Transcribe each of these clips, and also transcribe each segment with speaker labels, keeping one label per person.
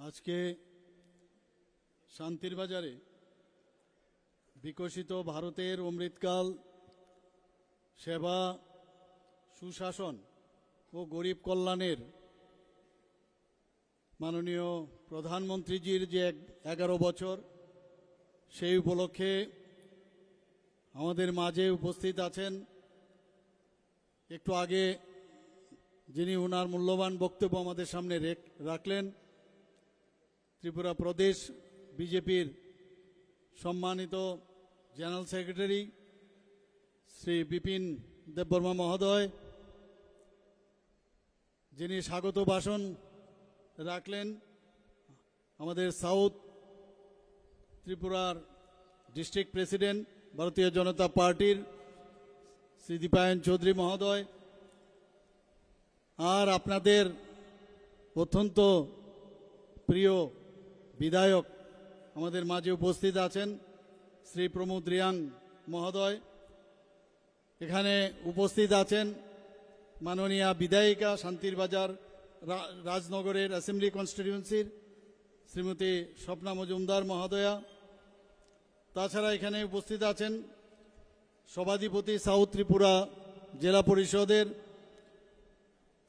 Speaker 1: আজকে শান্তির বাজারে বিকশিত ভারতের অমৃতকাল সেবা সুশাসন ও গরিব কল্যাণের মাননীয় প্রধানমন্ত্রীজির যে 11 বছর সেই উপলক্ষে আমাদের মাঝে উপস্থিত আছেন একটু আগে যিনি ওনার মূল্যবান বক্তব্য আমাদের সামনে রাখলেন ত্রিপুরা প্রদেশ বিজেপির সম্মানিত জেনারেল সেক্রেটারি শ্রী বিপিন দেববর্মা মহোদয়, যিনি স্বাগত ভাষণ রাখলেন আমাদের সাউথ ত্রিপুরার ডিস্ট্রিক্ট প্রেসিডেন্ট ভারতীয় জনতা পার্টির শ্রী দীপায়ন চৌধুরী মহোদয়, আর আপনাদের অত্যন্ত প্রিয় বিধায়ক আমাদের মাঝে উপস্থিত আছেন শ্রী প্রমোদ রিয়াং মহোদয়। এখানে উপস্থিত আছেন মাননীয়া বিধায়িকা শান্তির বাজার রাজনগরের অ্যাসেম্বলি কনস্টিটিউয়েন্সির শ্রীমতী স্বপ্না মজুমদার মহোদয়া। তাছাড়া এখানে উপস্থিত আছেন সভাধিপতি সাউথ ত্রিপুরা জেলা পরিষদের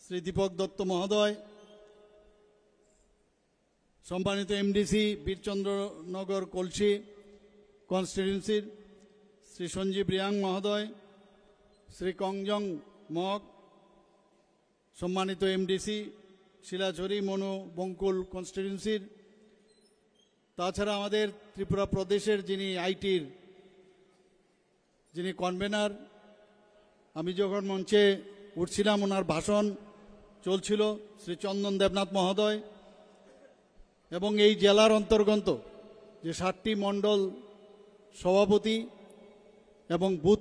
Speaker 1: শ্রী দীপক দত্ত মহোদয়, সম্মানিত এমডিসি বীরচন্দ্রনগর কলসি কনস্টিটিউয়েন্সির শ্রী সঞ্জীব রিয়াং মহোদয়, শ্রী কংজং মগ, সম্মানিত এমডিসি শিলাচরি মনু বঙ্কুল কনস্টিটিউয়েন্সির। তাছাড়া আমাদের ত্রিপুরা প্রদেশের যিনি আইটির যিনি কনভেনার, আমি যখন মঞ্চে উঠছিলাম ওনার ভাষণ চলছিল, শ্রী চন্দন দেবনাথ মহোদয়, এবং এই জেলার অন্তর্গত যে 7টি মণ্ডল সভাপতি এবং বুথ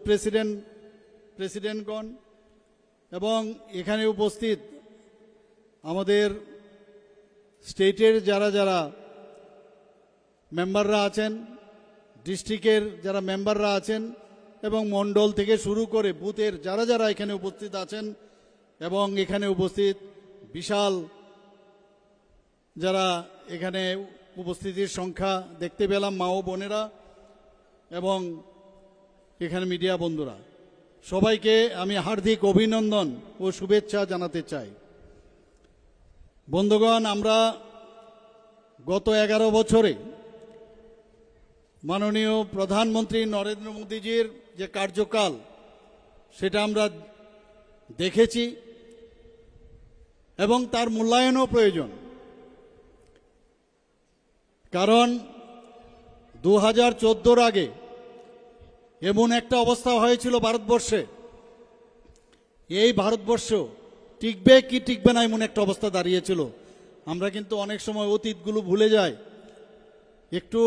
Speaker 1: প্রেসিডেন্টগণ, এবং এখানে উপস্থিত আমাদের স্টেটের যারা যারা মেম্বাররা আছেন, ডিস্ট্রিক্টের যারা মেম্বাররা আছেন, এবং মণ্ডল থেকে শুরু করে বুথের যারা যারা এখানে উপস্থিত আছেন, এবং এখানে উপস্থিত বিশাল যারা এখানে উপস্থিতির সংখ্যা দেখতে পেলাম, মা ও বোনেরা এবং এখানে মিডিয়া বন্ধুরা, সবাইকে আমি হার্দিক অভিনন্দন ও শুভেচ্ছা জানাতে চাই। বন্ধুগণ, আমরা গত 11 বছরে মাননীয় প্রধানমন্ত্রী নরেন্দ্র মোদীজির যে কার্যকাল সেটা আমরা দেখেছি এবং তার মূল্যায়নও প্রয়োজন। কারণ 2014 আগে এমন একটা অবস্থা হয়েছিল ভারতবর্ষে, এই ভারতবর্ষ টিকবে কি টিকবে না এমন একটা অবস্থা দাঁড়িয়েছিল। আমরা কিন্তু অনেক সময় অতীতগুলো ভুলে যাই। একটু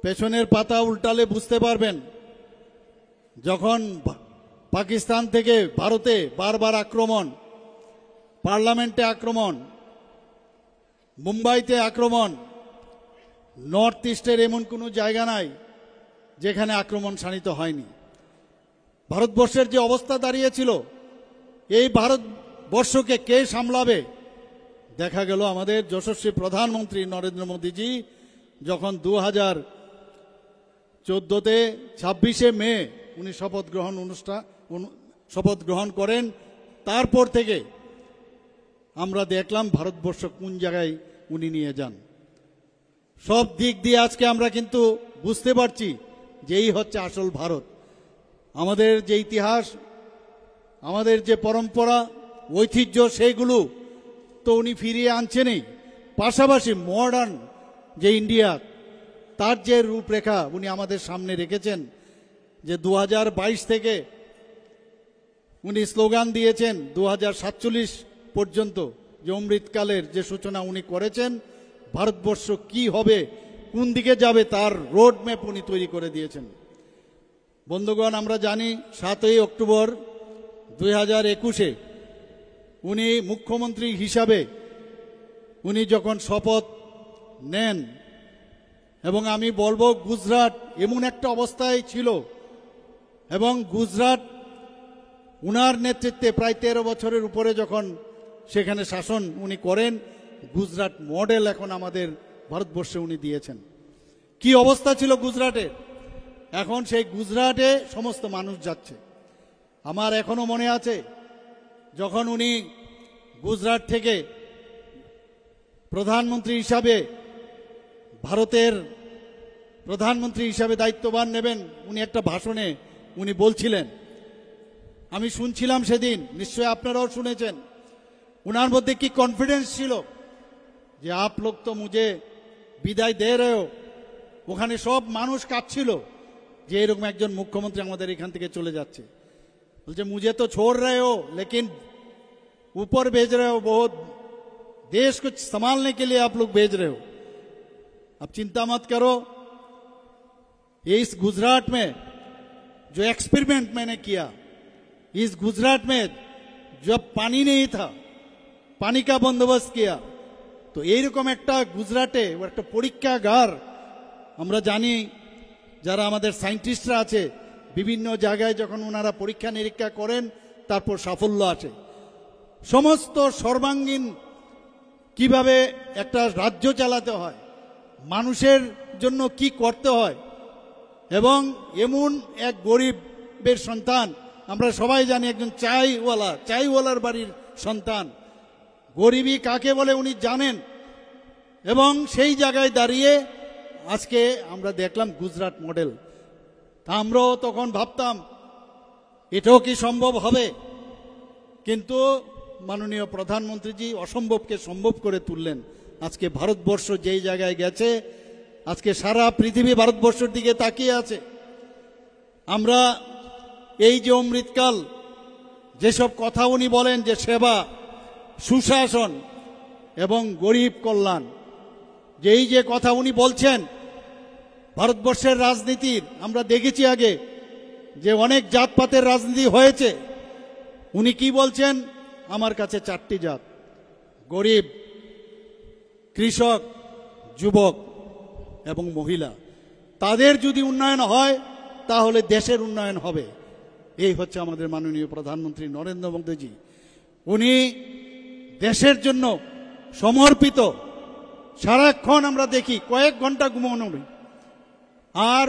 Speaker 1: পেছনের পাতা উল্টালে বুঝতে পারবেন, যখন পাকিস্তান থেকে ভারতে বারবার আক্রমণ, পার্লামেন্টে আক্রমণ, মুম্বাইতে আক্রমণ, নর্থ ইস্টের এমন কোনো জায়গা নাই যেখানে আক্রমণ শানিত হয়নি। ভারতবর্ষের যে অবস্থা দাঁড়িয়েছিল, এই ভারতবর্ষকে কে সামলাবে? দেখা গেল আমাদের যশস্বী প্রধানমন্ত্রী নরেন্দ্র মোদীজি যখন 2014-তে 26শে মে উনি শপথ গ্রহণ করেন, তারপর থেকে আমরা দেখলাম ভারতবর্ষ কোন জায়গায় উনি নিয়ে যান। সব দিক দিয়ে আজকে আমরা কিন্তু বুঝতে পারছি যে এই হচ্ছে আসল ভারত। আমাদের যে ইতিহাস, আমাদের যে পরম্পরা, ঐতিহ্য, সেইগুলো তো উনি ফিরিয়ে আনছেনই, পাশাপাশি মডার্ন যে ইন্ডিয়া, তার যে রূপরেখা উনি আমাদের সামনে রেখেছেন, যে 2022 থেকে উনি স্লোগান দিয়েছেন 2047 পর্যন্ত যে অমৃতকালের যে সূচনা উনি করেছেন, ভারতবর্ষ কি হবে, কোন দিকে যাবে, তার রোড ম্যাপ উনি তৈরি করে দিয়েছেন। বন্ধুগণ, আমরা জানি 7ই অক্টোবর 2021-এ উনি মুখ্যমন্ত্রী হিসাবে উনি যখন শপথ নেন, এবং আমি বলবো গুজরাট এমন একটা অবস্থায় ছিল, এবং গুজরাট উনার নেতৃত্বে প্রায় 13 বছরের উপরে যখন সেখানে শাসন উনি করেন, গুজরাট মডেল এখন আমাদের ভারতবর্ষে উনি দিয়েছেন। কি অবস্থা ছিল গুজরাটের, এখন সেই গুজরাটে সমস্ত মানুষ যাচ্ছে। আমার এখনো মনে আছে যখন উনি গুজরাট থেকে প্রধানমন্ত্রী হিসাবে, ভারতের প্রধানমন্ত্রী হিসাবে দায়িত্বভার নেবেন, উনি একটা ভাষণে উনি বলছিলেন, আমি শুনছিলাম সেদিন, নিশ্চয়ই আপনারাও শুনেছেন, উনার মধ্যে কি কনফিডেন্স ছিল যে আপ লোক তো মুঝে বিদায় দে রে হো। ওখানে সব মানুষ কাঁদছিল যে এরকম একজন মুখ্যমন্ত্রী আমাদের এখান থেকে চলে যাচ্ছে। বলছে मुझे तो छोड़ रहे हो लेकिन ऊपर भेज रहे हो, बहुत देश को संभालने के लिए आप लोग भेज रहे हो, अब चिंता मत करो। ये इस गुजरात में जो एक्सपेरिमेंट मैंने किया, इस गुजरात में जब पानी नहीं था, पानी का बंदोबस्त किया, तो এইরকম একটা গুজরাটে একটা পরীক্ষাগার, আমরা জানি যারা আমাদের সায়েন্টিস্টরা আছে বিভিন্ন জায়গায় যখন ওনারা পরীক্ষা নিরীক্ষা করেন তারপর সাফল্য আসে। সমস্ত সর্বাঙ্গীন কিভাবে একটা রাজ্য চালাতে হয়, মানুষের জন্য কি করতে হয়, এবং এমন এক গরিবের সন্তান, আমরা সবাই জানি একজন চাইওয়ালার বাড়ির সন্তান, গরিবী কাকে বলে উনি জানেন, এবং সেই জায়গায় দাঁড়িয়ে আজকে আমরা দেখলাম গুজরাট মডেল। তা আমরাও তখন ভাবতাম এটাও কি সম্ভব হবে, কিন্তু মাননীয় প্রধানমন্ত্রীজি অসম্ভবকে সম্ভব করে তুললেন। আজকে ভারতবর্ষ যেই জায়গায় গেছে, আজকে সারা পৃথিবী ভারতবর্ষের দিকে তাকিয়ে আছে। আমরা এই যে অমৃতকাল যেসব কথা উনি বলেন, যে সেবা, সুশাসন এবং গরিব কল্যাণ, যে এই যে কথা উনি বলছেন, ভারতবর্ষের রাজনীতির আমরা দেখেছি আগে যে অনেক জাতপাতের রাজনীতি হয়েছে। উনি কি বলছেন, আমার কাছে 4টি জাত, গরিব, কৃষক, যুবক এবং মহিলা, তাদের যদি উন্নয়ন হয় তাহলে দেশের উন্নয়ন হবে। এই হচ্ছে আমাদের মাননীয় প্রধানমন্ত্রী নরেন্দ্র মোদীজি। উনি দেশের জন্য সমর্পিত, সারাক্ষণ আমরা দেখি কয়েক ঘন্টা ঘুমানো নেই। আর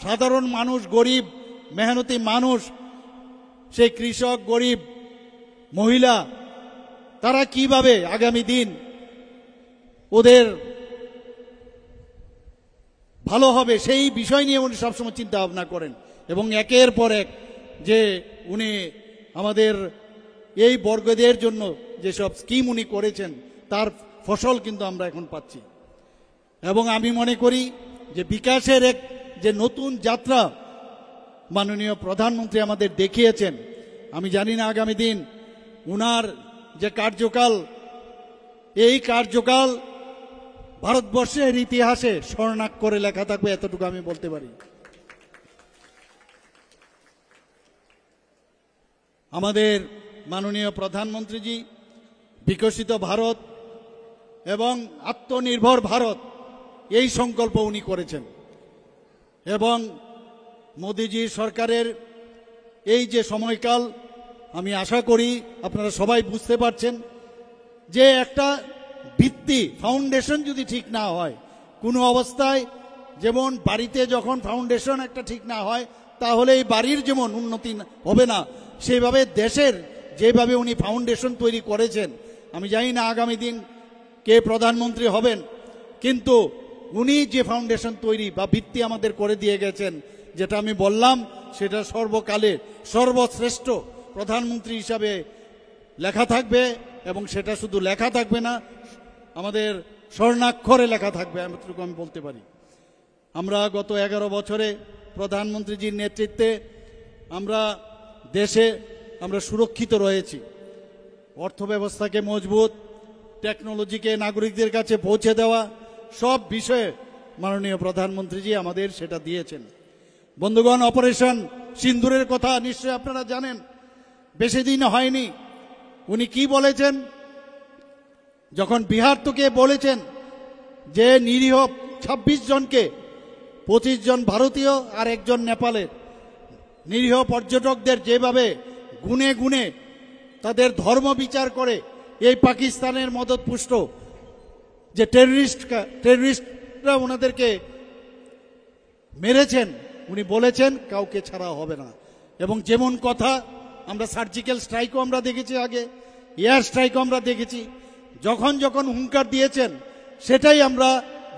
Speaker 1: সাধারণ মানুষ, গরিব মেহনতি মানুষ, সেই কৃষক, গরিব, মহিলা, তারা কিভাবে আগামী দিন ওদের ভালো হবে সেই বিষয় নিয়ে উনি সবসময় চিন্তা ভাবনা করেন। এবং একের পর এক যে উনি আমাদের এই বর্গদের জন্য যেসব স্কিম উনি করেছেন তার ফসল কিন্তু আমরা এখন পাচ্ছি। এবং আমি মনে করি যে বিকাশের এক যে নতুন যাত্রা মাননীয় প্রধানমন্ত্রী আমাদের দেখিয়েছেন, আমি জানি না আগামী দিন উনার যে কার্যকাল, এই কার্যকাল ভারতবর্ষের ইতিহাসে স্বর্ণাক্ষরে লেখা থাকবে, এতটুকু আমি বলতে পারি। আমাদের মাননীয় প্রধানমন্ত্রীজি বিকশিত ভারত এবং আত্মনির্ভর ভারত এই সংকল্প উনি করেছেন। এবং মোদিজি সরকারের এই যে সময়কাল, আমি আশা করি আপনারা সবাই বুঝতে পারছেন যে একটা ভিত্তি, ফাউন্ডেশন যদি ঠিক না হয়, কোনো অবস্থায়, যেমন বাড়িতে যখন ফাউন্ডেশন একটা ঠিক না হয় তাহলে এই বাড়ির যেমন উন্নতি হবে না, সেইভাবে দেশের যেভাবে উনি ফাউন্ডেশন তৈরি করেছেন, আমি জানি না আগামী দিন কে প্রধানমন্ত্রী হবেন, কিন্তু উনি যে ফাউন্ডেশন তৈরি বা ভিত্তি আমাদের করে দিয়ে গেছেন, যেটা আমি বললাম, সেটা সর্বকালের সর্বশ্রেষ্ঠ প্রধানমন্ত্রী হিসাবে লেখা থাকবে। এবং সেটা শুধু লেখা থাকবে না, আমাদের স্বর্ণাক্ষরে লেখা থাকবে, এতটুকু আমি বলতে পারি। আমরা গত 11 বছরে প্রধানমন্ত্রীজির নেতৃত্বে আমরা দেশে আমরা সুরক্ষিত রয়েছি। অর্থব্যবস্থাকে মজবুত, টেকনোলজিকে নাগরিকদের কাছে পৌঁছে দেওয়া, সব বিষয়ে মাননীয় প্রধানমন্ত্রীজি আমাদের সেটা দিয়েছেন। বন্ধুগণ, অপারেশন সিন্দুরের কথা নিশ্চয়ই আপনারা জানেন, বেশি দিন হয়নি। উনি কি বলেছেন, যখন বিহার থেকে বলেছেন যে নিরীহ 26 জনকে, 25 জন ভারতীয় আর 1 জন নেপালের নিরীহ পর্যটকদের যেভাবে গুনে গুনে তাদের ধর্ম বিচার করে এই পাকিস্তানের মদতপুষ্ট যে টেররিস্টরা ওনাদেরকে মেরেছেন, উনি বলেছেন কাউকে ছাড়া হবে না। এবং যেমন কথা, আমরা সার্জিক্যাল স্ট্রাইকও আমরা দেখেছি, আগে এয়ার স্ট্রাইকও আমরা দেখেছি। যখন যখন হুঙ্কার দিয়েছেন সেটাই আমরা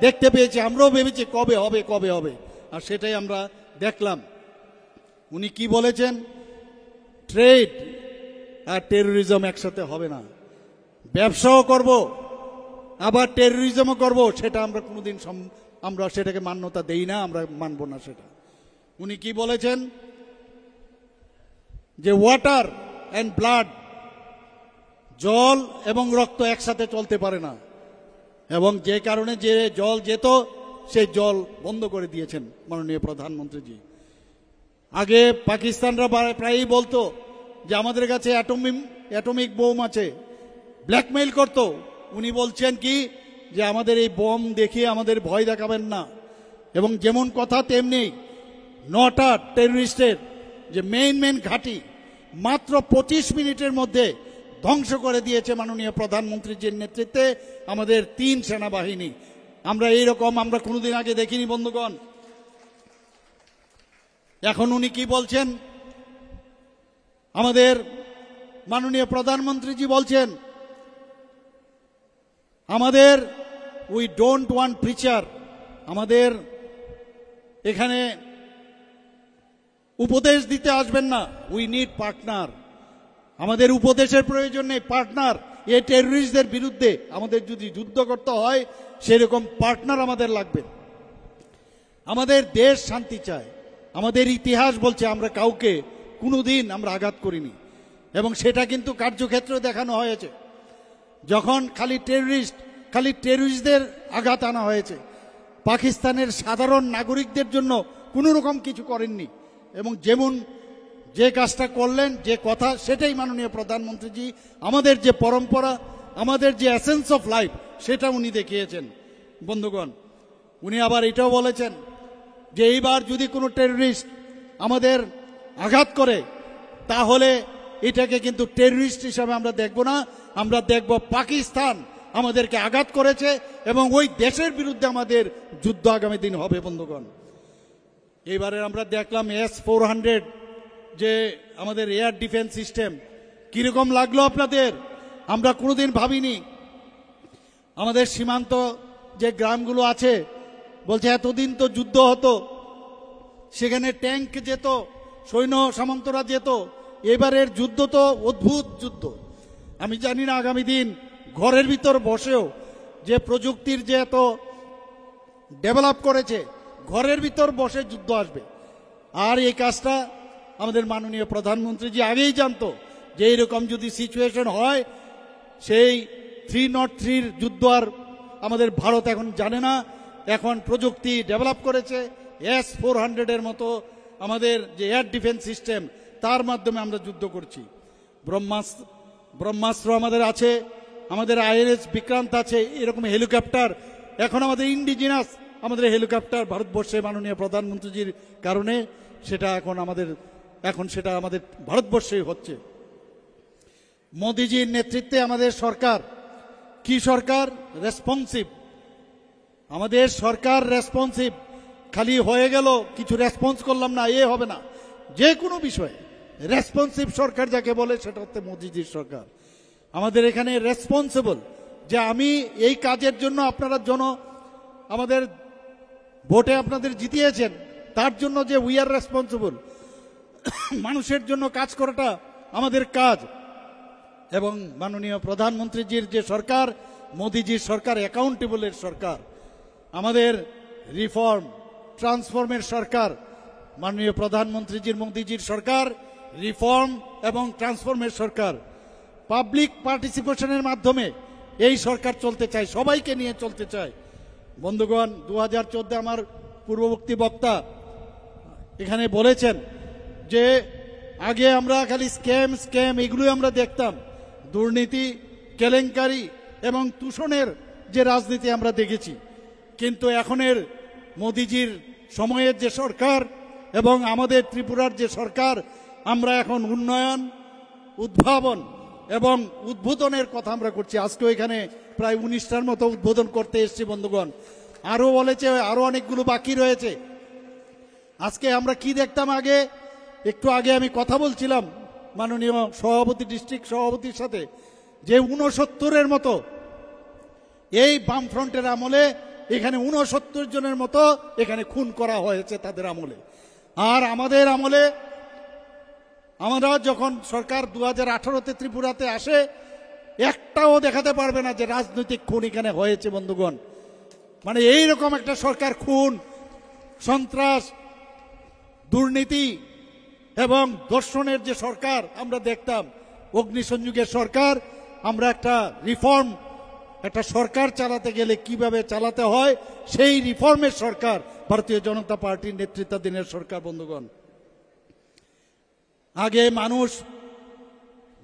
Speaker 1: দেখতে পেয়েছি। আমরাও ভেবেছি কবে হবে কবে হবে, আর সেটাই আমরা দেখলাম। উনি কি বলেছেন? ট্রেড আর টেরোরিজম একসাথে হবে না, ব্যবসাও করব আবার টেরোরিজমও করব, সেটা আমরা কোনোদিন আমরা সেটাকে মান্যতা দেই না, আমরা মানব না সেটা। উনি কি বলেছেন? যে ওয়াটার অ্যান্ড ব্লাড, জল এবং রক্ত একসাথে চলতে পারে না, এবং যে কারণে যে জল যেত সেই জল বন্ধ করে দিয়েছেন মাননীয় প্রধানমন্ত্রীজি। আগে পাকিস্তানরা প্রায়ই বলতো যে আমাদের কাছে অ্যাটমিক বোম আছে, ব্ল্যাকমেইল করত। উনি বলছেন কি যে আমাদের এই বোম দেখিয়ে আমাদের ভয় দেখাবেন না। এবং যেমন কথা তেমনি 9টা টেররিস্টের যে মেইন ঘাঁটি মাত্র 25 মিনিটের মধ্যে ধ্বংস করে দিয়েছে মাননীয় প্রধানমন্ত্রীজির নেতৃত্বে আমাদের 3 সেনাবাহিনী। আমরা এইরকম আমরা কোনোদিন আগে দেখিনি বন্ধুগণ। এখন উনি কি বলছেন? আমাদের মাননীয় প্রধানমন্ত্রীজি বলছেন আমাদের উই ডোন্ট ওয়ান্ট প্রিচার, আমাদের এখানে উপদেশ দিতে আসবেন না, উই নিড পার্টনার। আমাদের উপদেশের প্রয়োজন নেই, পার্টনার। এই টেররিস্টদের বিরুদ্ধে আমাদের যদি যুদ্ধ করতে হয় সেরকম পার্টনার আমাদের লাগবে। আমাদের দেশ শান্তি চায়, আমাদের ইতিহাস বলছে আমরা কাউকে কোনোদিন আমরা আঘাত করিনি, এবং সেটা কিন্তু কার্যক্ষেত্রে দেখানো হয়েছে। যখন খালি টেররিস্টদের আঘাত আনা হয়েছে, পাকিস্তানের সাধারণ নাগরিকদের জন্য কোনো রকম কিছু করেননি। এবং যেমন যে কাজটা করলেন, যে কথা, সেটাই মাননীয় প্রধানমন্ত্রীজি আমাদের যে পরম্পরা, আমাদের যে এসেন্স অফ লাইফ, সেটা উনি দেখিয়েছেন বন্ধুগণ। উনি আবার এটাও বলেছেন যে এইবার যদি কোনো টেররিস্ট আমাদের আঘাত করে তাহলে এটাকে কিন্তু টেররিস্ট হিসাবে আমরা দেখব না, আমরা দেখব পাকিস্তান আমাদেরকে আঘাত করেছে এবং ওই দেশের বিরুদ্ধে আমাদের যুদ্ধ আগামী দিন হবে বন্ধুগণ। এইবারে আমরা দেখলাম S-400 যে আমাদের এয়ার ডিফেন্স সিস্টেম, কিরকম লাগলো আপনাদের? আমরা কোনোদিন ভাবিনি। আমাদের সীমান্ত যে গ্রামগুলো আছে বলছে এতদিন তো যুদ্ধ হতো, সেখানে ট্যাঙ্ক যেত, সৈন্য সামন্তরা যেত, এবারের যুদ্ধ তো অদ্ভুত যুদ্ধ। আমি জানি না আগামী দিন ঘরের ভিতর বসেও যে প্রযুক্তির যে এত ডেভেলপ করেছে, ঘরের ভিতর বসে যুদ্ধ আসবে। আর এই কাজটা আমাদের মাননীয় প্রধানমন্ত্রীজি আগেই জানতো যে এইরকম যদি সিচুয়েশন হয়, সেই 303 যুদ্ধ আর আমাদের ভারত এখন জানে না। এখন প্রযুক্তি ডেভেলপ করেছে, S-400 মতো আমাদের যে এয়ার ডিফেন্স সিস্টেম, তার মাধ্যমে আমরা যুদ্ধ করছি। ব্রহ্মাস্ত্র আমাদের আছে, আমাদের INS বিক্রান্ত আছে, এরকম হেলিকপ্টার এখন আমাদের ইন্ডিজিনাস, আমাদের হেলিকপ্টার ভারতবর্ষে মাননীয় প্রধানমন্ত্রীজির কারণে সেটা এখন সেটা আমাদের ভারতবর্ষেই হচ্ছে। মোদিজির নেতৃত্বে আমাদের সরকার, কি সরকার? রেসপন্সিভ। আমাদের সরকার রেসপন্সিভ। খালি হয়ে গেল কিছু রেসপন্স করলাম না, এ হবে না। যে কোনো বিষয়ে রেসপন্সিভ সরকার যাকে বলে সেটা হচ্ছে মোদিজির সরকার। আমাদের এখানে রেসপন্সিবল, যে আমি এই কাজের জন্য আপনারা আমাদের ভোটে আপনাদের জিতিয়েছেন, তার জন্য যে উই আর রেসপন্সিবল, মানুষের জন্য কাজ করাটা আমাদের কাজ। এবং মাননীয় প্রধানমন্ত্রীজির যে সরকার, মোদিজির সরকার অ্যাকাউন্টেবলের সরকার, আমাদের রিফর্ম ট্রান্সফর্মের সরকার। মাননীয় প্রধানমন্ত্রীজির মোদিজির সরকার রিফর্ম এবং ট্রান্সফর্মের সরকার। পাবলিক পার্টিসিপেশনের মাধ্যমে এই সরকার চলতে চায়, সবাইকে নিয়ে চলতে চায় বন্ধুগণ। 2014 আমার পূর্ববর্তী বক্তা এখানে বলেছেন যে আগে আমরা খালি স্ক্যাম এগুলোই আমরা দেখতাম, দুর্নীতি, কেলেঙ্কারি এবং তুষণের যে রাজনীতি আমরা দেখেছি। কিন্তু এখনের মোদিজির সময়ের যে সরকার এবং আমাদের ত্রিপুরার যে সরকার, আমরা এখন উন্নয়ন, উদ্ভাবন এবং উদ্বোধনের কথা আমরা করছি। আজকেও এখানে প্রায় 19টার মতো উদ্বোধন করতে এসেছি বন্ধুগণ। আরও বলেছে আরও অনেকগুলো বাকি রয়েছে। আজকে আমরা কি দেখতাম আগে, একটু আগে আমি কথা বলছিলাম মাননীয় সভাপতি, ডিস্ট্রিক্ট সভাপতির সাথে, যে 69-এর মতো এই বামফ্রন্টের আমলে এখানে 69 জনের মতো এখানে খুন করা হয়েছে তাদের আমলে। আর আমাদের আমলে আমরা যখন সরকার 2018-তে ত্রিপুরাতে আসে, একটাও দেখাতে পারবে না যে রাজনৈতিক খুন এখানে হয়েছে বন্ধুগণ। মানে এইরকম একটা সরকার, খুন, সন্ত্রাস, দুর্নীতি এবং ধর্ষণের যে সরকার আমরা দেখতাম, অগ্নিসংযোগের সরকার, আমরা একটা রিফর্ম, একটা সরকার চালাতে গেলে কিভাবে চালাতে হয় সেই রিফর্মের সরকার ভারতীয় জনতা পার্টির নেতৃত্বাধীনের সরকার বন্ধুগণ। আগে মানুষ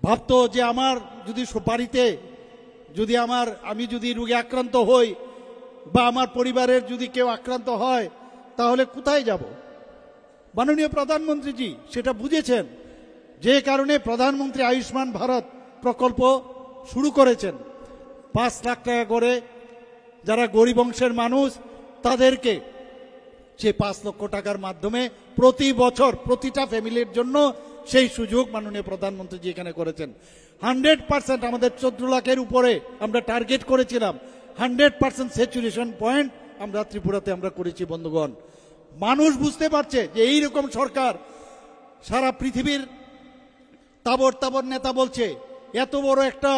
Speaker 1: ভাবতো যে আমার যদি বাড়িতে যদি আমি যদি রোগে আক্রান্ত হই বা আমার পরিবারের যদি কেউ আক্রান্ত হয় তাহলে কোথায় যাব। মাননীয় প্রধানমন্ত্রীজি সেটা বুঝেছেন, যে কারণে প্রধানমন্ত্রী আয়ুষ্মান ভারত প্রকল্প শুরু করেছেন। 5 লাখ টাকা করে যারা গরিব অংশের মানুষ তাদেরকে সে 5 লক্ষ টাকার মাধ্যমে প্রতি বছর প্রতিটা ফ্যামিলির জন্য সেই সুযোগ মাননীয় প্রধানমন্ত্রীজি এখানে করেছেন। 100% আমাদের 14 লাখের উপরে আমরা টার্গেট করেছিলাম। 100% স্যাচুরেশন পয়েন্ট আমরা ত্রিপুরাতে আমরা করেছি বন্ধুগণ। মানুষ বুঝতে পারছে যে এইরকম সরকার, সারা পৃথিবীর তাবর তাবর নেতা বলছে এত বড় একটা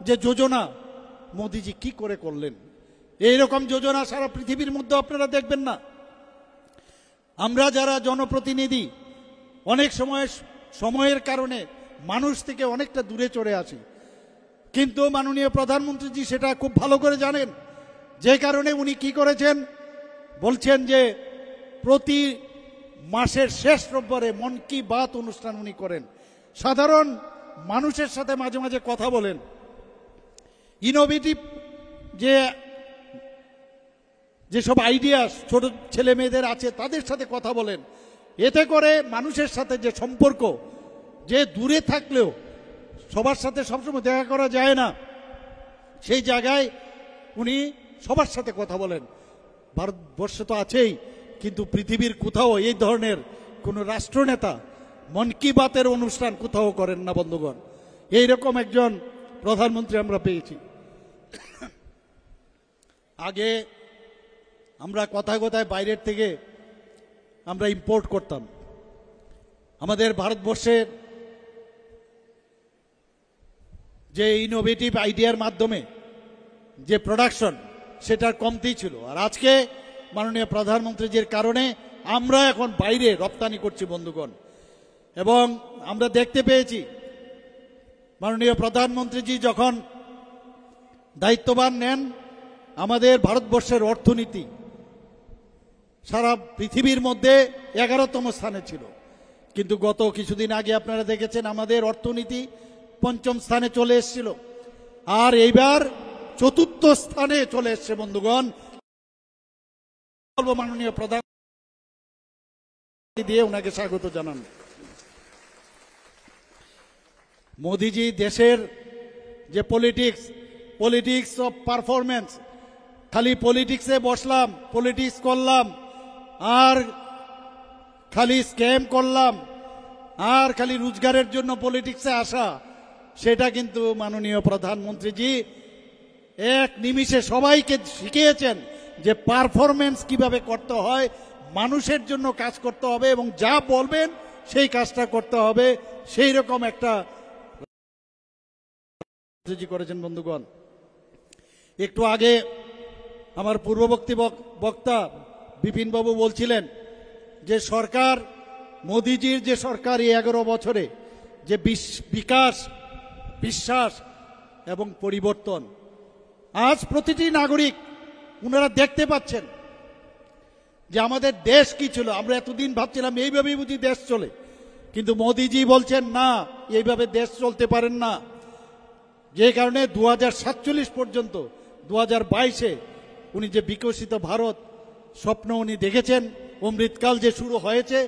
Speaker 1: যে যোজনা মোদিজি কি করে করলেন। এইরকম যোজনা সারা পৃথিবীর মধ্যে আপনারা দেখবেন না। আমরা যারা জনপ্রতিনিধি অনেক সময়ের কারণে মানুষ থেকে অনেকটা দূরে চলে আসি, কিন্তু মাননীয় প্রধানমন্ত্রীজি সেটা খুব ভালো করে জানেন। যে কারণে উনি কি করেছেন, বলছেন যে প্রতি মাসের শেষ রোববারে মন কি বাত অনুষ্ঠান উনি করেন, সাধারণ মানুষের সাথে মাঝে মাঝে কথা বলেন, ইনোভেটিভ যেসব আইডিয়া ছোট ছেলে মেয়েদের আছে তাদের সাথে কথা বলেন। এতে করে মানুষের সাথে যে সম্পর্ক, যে দূরে থাকলেও সবার সাথে সবসময় দেখা করা যায় না, সেই জায়গায় উনি সবার সাথে কথা বলেন। ভারতবর্ষে তো আছেই, কিন্তু পৃথিবীর কোথাও এই ধরনের কোনো রাষ্ট্রনেতা মন কি বাতের অনুষ্ঠান কোথাও করেন না বন্ধুগণ। এইরকম একজন প্রধানমন্ত্রী আমরা পেয়েছি। আগে আমরা কথায় কথায় বাইরের থেকে আমরা ইম্পোর্ট করতাম। আমাদের ভারতবর্ষের যে ইনোভেটিভ আইডিয়ার মাধ্যমে যে প্রোডাকশন সেটার কমতি ছিল, আর আজকে মাননীয় প্রধানমন্ত্রীজির কারণে আমরা এখন বাইরে রপ্তানি করছি বন্ধুগণ। এবং আমরা দেখতে পেয়েছি মাননীয় প্রধানমন্ত্রীজি যখন দায়িত্বভার নেন, আমাদের ভারতবর্ষের অর্থনীতি সারা পৃথিবীর মধ্যে 11তম স্থানে ছিল, কিন্তু গত কিছুদিন আগে আপনারা দেখেছেন আমাদের অর্থনীতি 5ম স্থানে চলে এসেছিল, আর এইবার 4র্থ স্থানে চলে এসছে বন্ধুগণ। মাননীয় প্রধানমন্ত্রী দিয়ে ওনাকে স্বাগত জানান। মোদিজি দেশের যে পলিটিক্স অফ পারফরমেন্স, খালি পলিটিক্সে বসলাম, পলিটিক্স করলাম, আর খালি স্ক্যাম করলাম, আর খালি রোজগারের জন্য পলিটিক্সে আসা, সেটা কিন্তু মাননীয় প্রধানমন্ত্রীজি এক নিমিষে সবাইকে শিখিয়েছেন যে পারফরমেন্স কিভাবে করতে হয়, মানুষের জন্য কাজ করতে হবে এবং যা বলবেন সেই কাজটা করতে হবে। সেই রকম একটা করেছেন বন্ধুগণ। একটু আগে আমার পূর্ববর্তী বক্তা বিপিনবাবু বলছিলেন যে সরকার, মোদিজির যে সরকার এই 11 বছরে যে বিকাশ, বিশ্বাস এবং পরিবর্তন, আজ প্রতিটি নাগরিক ওনারা দেখতে পাচ্ছেন যে আমাদের দেশ কি ছিল। আমরা এতদিন ভাবছিলাম এইভাবেই বুঝি দেশ চলে, কিন্তু মোদিজি বলছেন না, এইভাবে দেশ চলতে পারেন না। যে কারণে 2047 পর্যন্ত 2022-এ উনি যে বিকশিত ভারত স্বপ্ন উনি দেখেছেন, অমৃতকাল যে শুরু হয়েছে,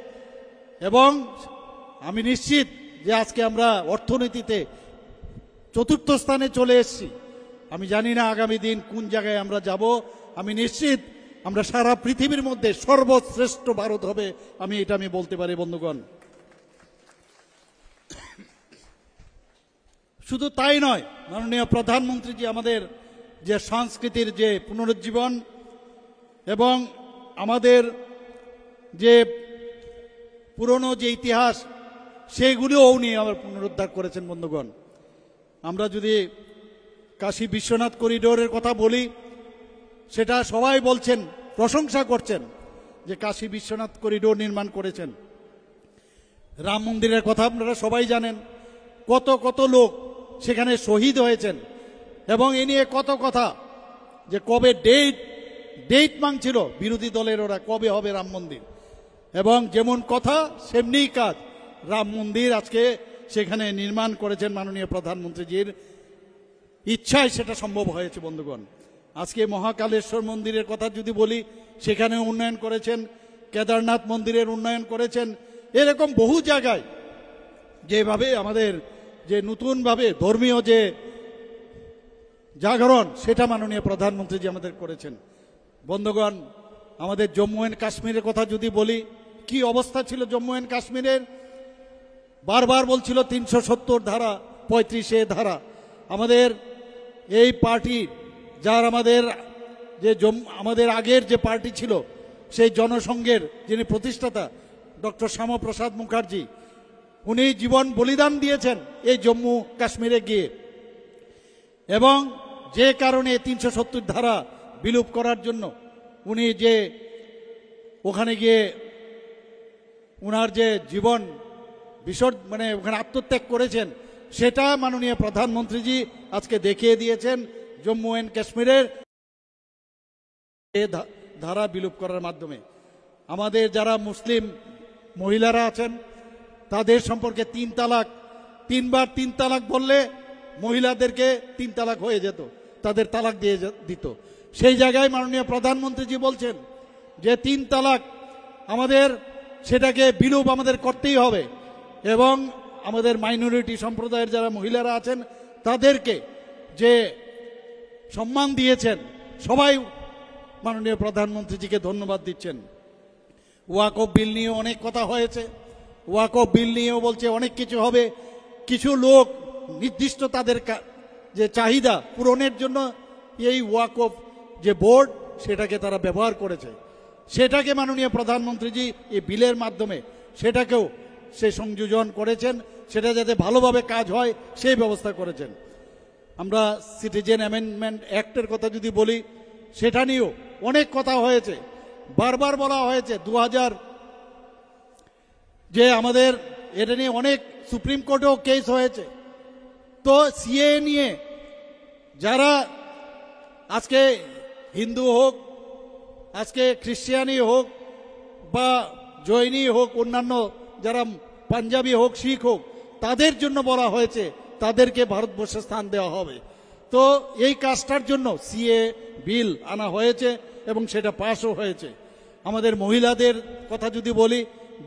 Speaker 1: এবং আমি নিশ্চিত যে আজকে আমরা অর্থনীতিতে চতুর্থ স্থানে চলে এসেছি। আমি জানি না আগামী দিন কোন জায়গায় আমরা যাব। আমি নিশ্চিত আমরা সারা পৃথিবীর মধ্যে সর্বশ্রেষ্ঠ ভারত হবে, আমি বলতে পারি বন্ধুগণ। শুধু তাই নয়, মাননীয় প্রধানমন্ত্রীজি আমাদের যে সংস্কৃতির যে পুনরুজ্জীবন এবং আমাদের যে পুরনো যে ইতিহাস সেগুলিও উনি আবার পুনরুদ্ধার করেছেন বন্ধুগণ। আমরা যদি কাশী বিশ্বনাথ করিডোরের কথা বলি, সেটা সবাই বলছেন, প্রশংসা করছেন যে কাশী বিশ্বনাথ করিডোর নির্মাণ করেছেন। রাম মন্দিরের কথা আপনারা সবাই জানেন, কত কত লোক সেখানে শহীদ হয়েছেন এবং এ নিয়ে কত কথা যে কবে ডেট মাংছিল বিরোধী দলের ওরা, কবে হবে রাম মন্দির। এবং যেমন কথা সেমনিই কাজ, রাম মন্দির আজকে সেখানে নির্মাণ করেছেন মাননীয় প্রধানমন্ত্রীজির ইচ্ছায় সেটা সম্ভব হয়েছে বন্ধুগণ। আজকে মহাকালেশ্বর মন্দিরের কথা যদি বলি, সেখানে উন্নয়ন করেছেন, কেদারনাথ মন্দিরের উন্নয়ন করেছেন। এরকম বহু জায়গায় যেভাবে আমাদের যে নতুনভাবে ধর্মীয় যে জাগরণ সেটা মাননীয় প্রধানমন্ত্রীজি আমাদের করেছেন বন্ধুগণ। আমাদের জম্মু অ্যান্ড কাশ্মীরের কথা যদি বলি, কি অবস্থা ছিল জম্মু অ্যান্ড কাশ্মীরের, বারবার বলছিল 370 ধারা 35 ধারা। আমাদের এই পার্টি যার আমাদের আগের যে পার্টি ছিল সেই জনসংঘের যিনি প্রতিষ্ঠাতা ডক্টর শ্যামাপ্রসাদ মুখার্জি, উনি জীবন বলিদান দিয়েছেন এই জম্মু কাশ্মীরে গিয়ে, এবং যে কারণে 370 ধারা বিলুপ করার জন্য উনি যে ওখানে গিয়ে উনার যে জীবন মানে ওখানে আত্মত্যাগ করেছেন, সেটা মাননীয় প্রধানমন্ত্রীজি আজকে দেখিয়ে দিয়েছেন জম্মু অ্যান্ড কাশ্মীরের ধারা বিলুপ করার মাধ্যমে। আমাদের যারা মুসলিম মহিলারা আছেন তাদের সম্পর্কে 3 তালাক, 3 বার 3 তালাক বললে মহিলাদেরকে 3 তালাক হয়ে যেত, তাদের তালাক দিয়ে দিত। সেই জায়গায় মাননীয় প্রধানমন্ত্রীজি বলছেন যে 3 তালাক আমাদের সেটাকে বিলুপ আমাদের করতেই হবে, এবং আমাদের মাইনরিটি সম্প্রদায়ের যারা মহিলারা আছেন তাদেরকে যে সম্মান দিয়েছেন, সবাই মাননীয় প্রধানমন্ত্রীজিকে ধন্যবাদ দিচ্ছেন। ওয়াকফ বিল নিয়ে অনেক কথা হয়েছে, ওয়াকফ বিল নিয়েও বলছে অনেক কিছু হবে। কিছু লোক নির্দিষ্ট তাদের যে চাহিদা পূরণের জন্য এই ওয়াকফ যে বোর্ড সেটাকে তারা ব্যবহার করেছে, সেটাকে মাননীয় প্রধানমন্ত্রীজি এই বিলের মাধ্যমে সেটাকেও সে সংযোজন করেছেন, সেটা যাতে ভালোভাবে কাজ হয় সেই ব্যবস্থা করেছেন। আমরা সিটিজেন অ্যামেন্ডমেন্ট অ্যাক্টের কথা যদি বলি, সেটা নিয়েও অনেক কথা হয়েছে। বারবার বলা হয়েছে 2000 যে আমাদের এটা নিয়ে অনেক সুপ্রিম কোর্টেও কেস হয়েছে। তো সিএ নিয়ে যারা আজকে হিন্দু হোক, আজকে খ্রিস্টানি হোক বা জৈনী হোক, অন্যান্য যারা পাঞ্জাবি হোক, শিখ হোক, তাদের জন্য বলা হয়েছে তাদেরকে ভারতবর্ষে স্থান দেওয়া হবে। তো এই কাজটার জন্য সিএ বিল আনা হয়েছে এবং সেটা পাসও হয়েছে। আমাদের মহিলাদের কথা যদি বলি,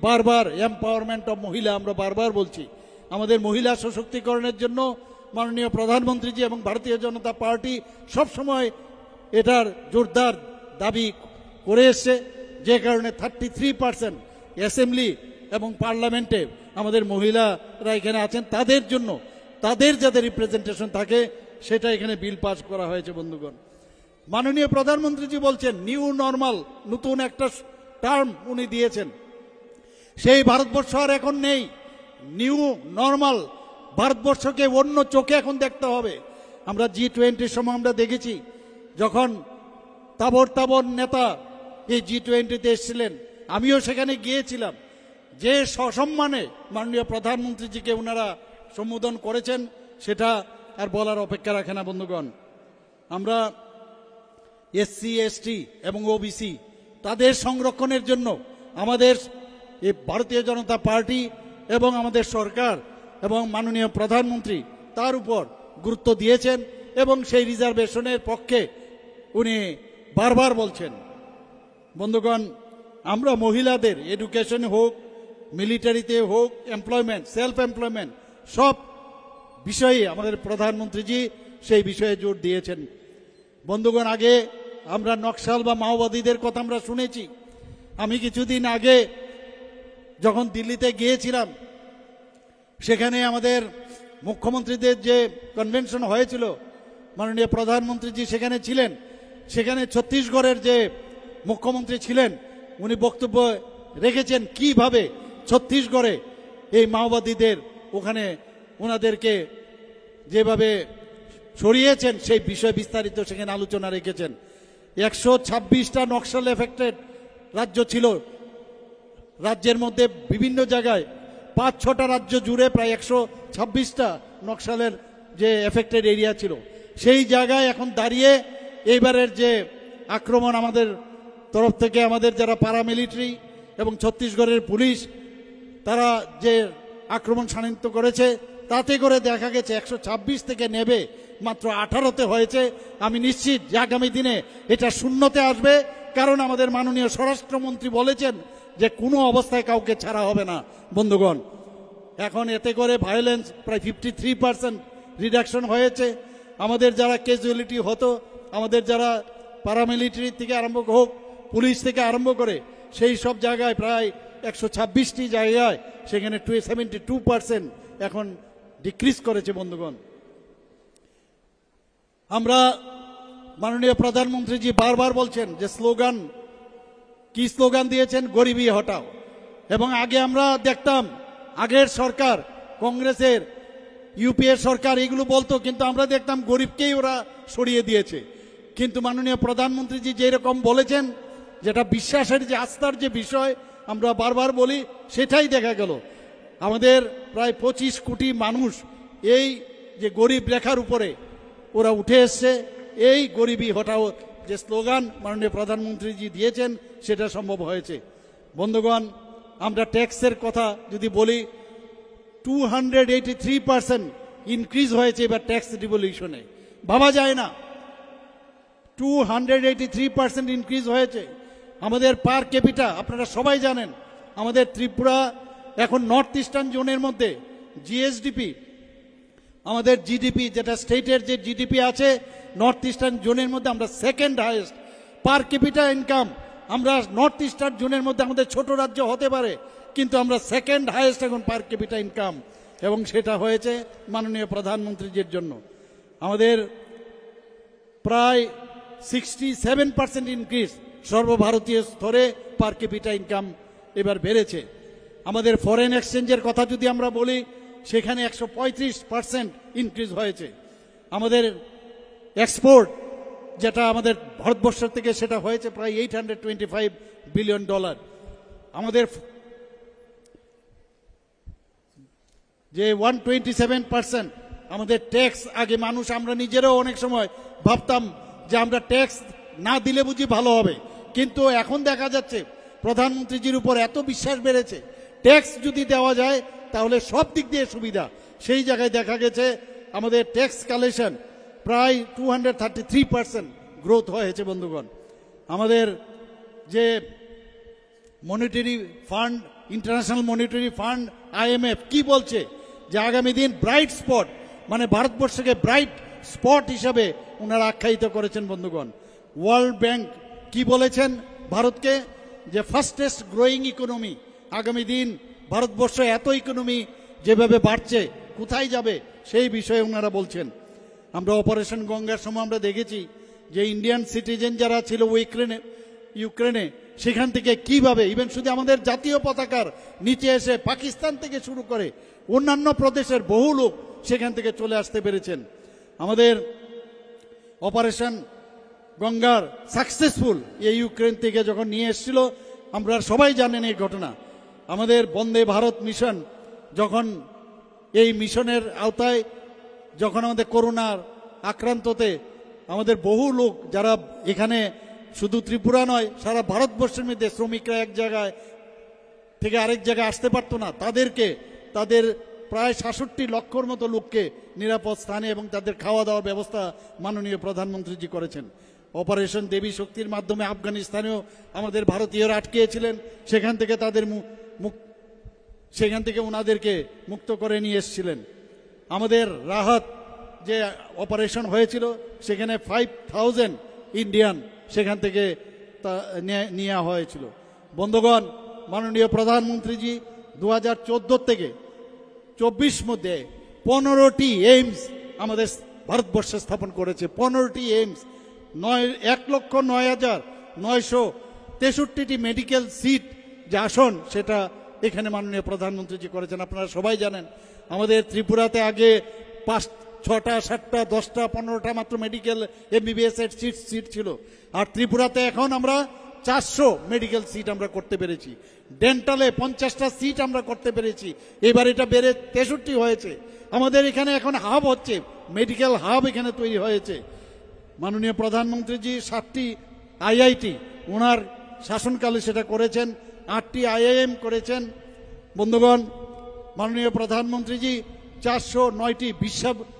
Speaker 1: বারবার এম্পাওয়ারমেন্ট অফ মহিলা আমরা বারবার বলছি। আমাদের মহিলা সশক্তিকরণের জন্য মাননীয় প্রধানমন্ত্রীজি এবং ভারতীয় জনতা পার্টি সবসময় এটার জোরদার দাবি করে এসছে, যে কারণে 33% অ্যাসেম্বলি এবং পার্লামেন্টে আমাদের মহিলারা এখানে আছেন, তাদের জন্য তাদের যাতে রিপ্রেজেন্টেশন থাকে সেটা এখানে বিল পাস করা হয়েছে বন্ধুগণ। মাননীয় প্রধানমন্ত্রীজি বলছেন নিউ নর্মাল, নতুন একটা টার্ম উনি দিয়েছেন। সেই ভারতবর্ষ আর এখন নেই। নিউ নর্মাল ভারতবর্ষকে অন্য চোখে এখন দেখতে হবে। আমরা G20 সময় আমরা দেখেছি, যখন তাবর নেতা এই G20-তে এসেছিলেন, আমিও সেখানে গিয়েছিলাম, যে সসম্মানে মাননীয় প্রধানমন্ত্রীজিকে ওনারা সম্বোধন করেছেন সেটা আর বলার অপেক্ষা রাখে না বন্ধুগণ। আমরা SC ST এবং OBC তাদের সংরক্ষণের জন্য আমাদের এই ভারতীয় জনতা পার্টি এবং আমাদের সরকার এবং মাননীয় প্রধানমন্ত্রী তার উপর গুরুত্ব দিয়েছেন এবং সেই রিজার্ভেশনের পক্ষে উনি বারবার বলছেন। বন্ধুগণ, আমরা মহিলাদের এডুকেশন হোক, মিলিটারিতে হোক, এমপ্লয়মেন্ট, সেলফ এমপ্লয়মেন্ট, সব বিষয়ে আমাদের প্রধানমন্ত্রীজি সেই বিষয়ে জোর দিয়েছেন। বন্ধুগণ, আগে আমরা নকশাল বা মাওবাদীদের কথা আমরা শুনেছি। আমি কিছুদিন আগে যখন দিল্লিতে গিয়েছিলাম, সেখানে আমাদের মুখ্যমন্ত্রীদের যে কনভেনশন হয়েছিল, মাননীয় প্রধানমন্ত্রীজি সেখানে ছিলেন। সেখানে ছত্তিশগড়ের যে মুখ্যমন্ত্রী ছিলেন, উনি বক্তব্য রেখেছেন কিভাবে ছত্তিশগড়ে এই মাওবাদীদের ওখানে ওনাদেরকে যেভাবে সরিয়েছেন সেই বিষয় বিস্তারিত সেখানে আলোচনা রেখেছেন। 126টা নকশাল এফেক্টেড রাজ্য ছিল। রাজ্যের মধ্যে বিভিন্ন জায়গায় 5-6টা রাজ্য জুড়ে প্রায় 126টা নকশালের যে এফেক্টেড এরিয়া ছিল। সেই জায়গায় এখন দাঁড়িয়ে এইবারের যে আক্রমণ আমাদের তরফ থেকে, আমাদের যারা প্যারামিলিটারি এবং ছত্তিশগড়ের পুলিশ তারা যে আক্রমণ শাণিত করেছে, তাতে করে দেখা গেছে 126 থেকে নেবে মাত্র 18তে হয়েছে। আমি নিশ্চিত যে আগামী দিনে এটা শূন্যতে আসবে, কারণ আমাদের মাননীয় স্বরাষ্ট্রমন্ত্রী বলেছেন যে কোনো অবস্থায় কাউকে ছাড়া হবে না। বন্ধুগণ, এখন এতে করে ভায়োলেন্স প্রায় 53% রিডাকশন হয়েছে। আমাদের যারা ক্যাজুয়ালিটি হতো, আমাদের যারা প্যারামিলিটারি থেকে আরম্ভ হোক, পুলিশ থেকে আরম্ভ করে, সেই সব জায়গায় প্রায় 126টি জায়গায় সেখানে 72% এখন ডিক্রিজ করেছে। বন্ধুগণ, আমরা মাননীয় প্রধানমন্ত্রীজি বারবার বলছেন যে স্লোগান, কি স্লোগান দিয়েছেন? গরিবি হটাও। এবং আগে আমরা দেখতাম আগের সরকার, কংগ্রেসের, ইউপিএ সরকার এগুলো বলতো, কিন্তু আমরা দেখতাম গরিবকেই ওরা সরিয়ে দিয়েছে। কিন্তু মাননীয় প্রধানমন্ত্রীজি যেরকম বলেছেন, যেটা বিশ্বাসের যে আস্থার যে বিষয় আমরা বারবার বলি, সেটাই দেখা গেল। আমাদের প্রায় 25 কোটি মানুষ এই যে গরিব রেখার উপরে ওরা উঠে এসছে। এই গরিবি হটাও যে স্লোগান মাননীয় প্রধানমন্ত্রীজি দিয়েছেন, সেটা সম্ভব হয়েছে। বন্ধুগণ, আমরা ট্যাক্সের কথা যদি বলি, 283% ইনক্রিজ হয়েছে এবার ট্যাক্স ডিভলিউশনে। ভাবা যায় না, 283% ইনক্রিজ হয়েছে। আমাদের পার ক্যাপিটা আপনারা সবাই জানেন, আমাদের ত্রিপুরা এখন নর্থ ইস্টার্ন জোনের মধ্যে জিএসডিপি, আমাদের জিডিপি যেটা স্টেটের যে জিডিপি আছে নর্থ ইস্টার্ন জোনের মধ্যে আমরা সেকেন্ড হাইয়েস্ট পার ক্যাপিটা ইনকাম। আমরা নর্থ ইস্টার্ন জোনের মধ্যে আমাদের ছোট রাজ্য হতে পারে, কিন্তু আমরা সেকেন্ড হাইয়েস্ট এখন পার ক্যাপিটা ইনকাম, এবং সেটা হয়েছে মাননীয় প্রধানমন্ত্রীজির জন্য। আমাদের প্রায় 67% ইনক্রিজ সর্বভারতীয় স্তরে পার ক্যাপিটা ইনকাম এবার বেড়েছে। আমাদের ফরেন এক্সচেঞ্জের কথা যদি আমরা বলি, সেখানে 135% ইনক্রিজ হয়েছে। আমাদের এক্সপোর্ট যেটা আমাদের ভারতবর্ষ থেকে, সেটা হয়েছে প্রায় $825 বিলিয়ন। আমাদের যে 127% আমাদের ট্যাক্স, আগে মানুষ, আমরা নিজেরাও অনেক সময় ভাবতাম যে আমরা ট্যাক্স না দিলে বুঝি ভালো হবে, কিন্তু এখন দেখা যাচ্ছে প্রধানমন্ত্রীজির উপর এত বিশ্বাস বেড়েছে, ট্যাক্স যদি দেওয়া যায় তাহলে সব দিক দিয়ে সুবিধা। সেই জায়গায় দেখা গেছে আমাদের ট্যাক্স কালেকশন প্রায় 233% গ্রোথ হয়েছে। বন্ধুগণ, আমাদের যে monetary fund, international monetary fund, IMF কি বলছে যে আগামী দিন ব্রাইট স্পট, মানে ভারতবর্ষকে ব্রাইট স্পট হিসাবে ওনারা আখ্যায়িত করেছেন। বন্ধুগণ, ওয়ার্ল্ড ব্যাংক কি বলেছেন ভারতকে? যে ফাস্টেস্ট গ্রোয়িং ইকোনমি। আগামী দিন ভারতবর্ষ এত ইকোনমি যেভাবে বাড়ছে, কোথায় যাবে সেই বিষয়ে ওনারা বলছেন। আমরা অপারেশন গঙ্গার সময় আমরা দেখেছি যে ইন্ডিয়ান সিটিজেন যারা ছিল ইউক্রেনে, সেখান থেকে কিভাবে ইভেন শুধু আমাদের জাতীয় পতাকার নিচে এসে পাকিস্তান থেকে শুরু করে অন্যান্য প্রদেশের বহু লোক সেখান থেকে চলে আসতে পেরেছেন। আমাদের অপারেশন গঙ্গার সাকসেসফুল এই ইউক্রেন থেকে যখন নিয়ে এসেছিল, আমরা সবাই জানেন এই ঘটনা। আমাদের বন্দে ভারত মিশন, যখন এই মিশনের আওতায় যখন আমাদের করোনার আক্রান্ততে আমাদের বহু লোক যারা এখানে শুধু ত্রিপুরা নয় সারা ভারতবর্ষের মধ্যে শ্রমিকরা এক জায়গায় থেকে আরেক জায়গায় আসতে পারতো না, তাদের প্রায় 66 লক্ষর মতো লোককে নিরাপদ স্থানে এবং তাদের খাওয়া দাওয়ার ব্যবস্থা মাননীয় প্রধানমন্ত্রীজি করেছেন। অপারেশন দেবী শক্তির মাধ্যমে আফগানিস্তানেও আমাদের ভারতীয়রা আটকেছিলেন, সেখান থেকে ওনাদেরকে মুক্ত করে নিয়ে এসেছিলেন। আমাদের রাহাত যে অপারেশন হয়েছিল সেখানে 5000 ইন্ডিয়ান সেখান থেকে নেওয়া হয়েছিল। বন্ধুগণ, মাননীয় প্রধানমন্ত্রীজি 2014 থেকে 24 মধ্যে 15টি এইমস আমাদের ভারতবর্ষে স্থাপন করেছে। 15টি এইমস, 1,09,963টি মেডিকেল সিট যে আসন সেটা এখানে মাননীয় প্রধানমন্ত্রীজি করেছেন। আপনারা সবাই জানেন আমাদের ত্রিপুরাতে আগে 5, 6টা, 7টা, 10টা, 15টা মাত্র মেডিকেল MBBS এর সিট ছিল। আর ত্রিপুরাতে এখন আমরা 400 মেডিকেল সিট আমরা করতে পেরেছি। ডেন্টালে 50টা সিট আমরা করতে পেরেছি। এবার এটা বেড়ে 63 হয়েছে। আমাদের এখানে এখন হাব হচ্ছে, মেডিকেল হাব এখানে তৈরি হয়েছে। মাননীয় প্রধানমন্ত্রীজি 7টি IIT ওনার শাসনকালে সেটা করেছেন, 8টি IIM করেছেন। বন্ধুগণ, মাননীয় প্রধানমন্ত্রীজি 409টি